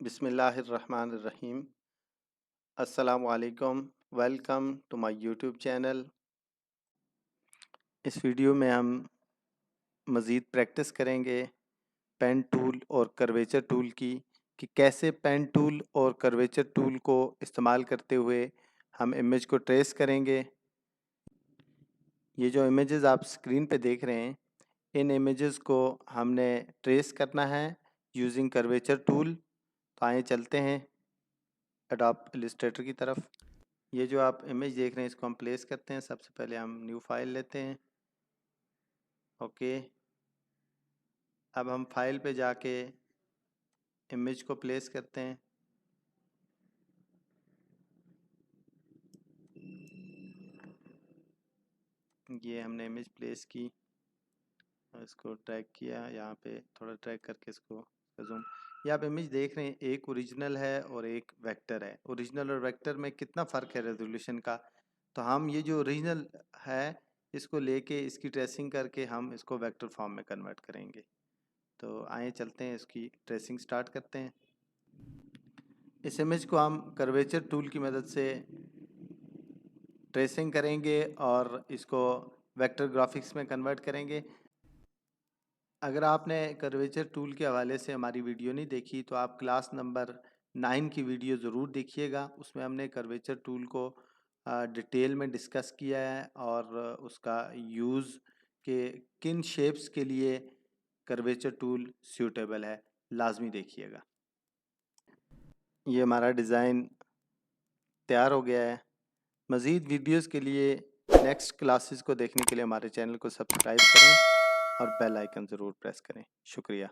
बिस्मिल्लाहिर्रहमानिर्रहीम। अस्सलामु अलैकुम। Welcome to my YouTube channel. इस वीडियो में हम मज़ीद प्रैक्टिस करेंगे पेन टूल और कर्वेचर टूल की कि कैसे पेन टूल और कर्वेचर टूल को इस्तेमाल करते हुए हम इमेज को ट्रेस करेंगे। ये जो इमेजेस आप स्क्रीन पे देख रहे हैं, इन इमेजेस को हमने ट्रेस करना है यूजिंग कर्वेचर टूल। तो आइए चलते हैं एडोब इलस्ट्रेटर की तरफ। ये जो आप इमेज देख रहे हैं इसको हम प्लेस करते हैं। सबसे पहले हम न्यू फाइल लेते हैं। ओके, अब हम फाइल पे जाके इमेज को प्लेस करते हैं। ये हमने इमेज प्लेस की और इसको ड्रैग किया, यहाँ पे थोड़ा ड्रैग करके इसको जूम। ये आप इमेज देख रहे हैं, एक ओरिजिनल है और एक वेक्टर है। ओरिजिनल और वेक्टर में कितना फ़र्क है रेजोल्यूशन का। तो हम ये जो ओरिजिनल है इसको लेके इसकी ट्रेसिंग करके हम इसको वेक्टर फॉर्म में कन्वर्ट करेंगे। तो आइए चलते हैं, इसकी ट्रेसिंग स्टार्ट करते हैं। इस इमेज को हम कर्वेचर टूल की मदद से ट्रेसिंग करेंगे और इसको वेक्टर ग्राफिक्स में कन्वर्ट करेंगे। अगर आपने कर्वेचर टूल के हवाले से हमारी वीडियो नहीं देखी तो आप क्लास नंबर 9 की वीडियो ज़रूर देखिएगा। उसमें हमने कर्वेचर टूल को डिटेल में डिस्कस किया है और उसका यूज़ के किन शेप्स के लिए कर्वेचर टूल सूटेबल है, लाजमी देखिएगा। ये हमारा डिज़ाइन तैयार हो गया है। मज़ीद वीडियोस के लिए नेक्स्ट क्लासेस को देखने के लिए हमारे चैनल को सब्सक्राइब करें और बेल आइकन ज़रूर प्रेस करें। शुक्रिया।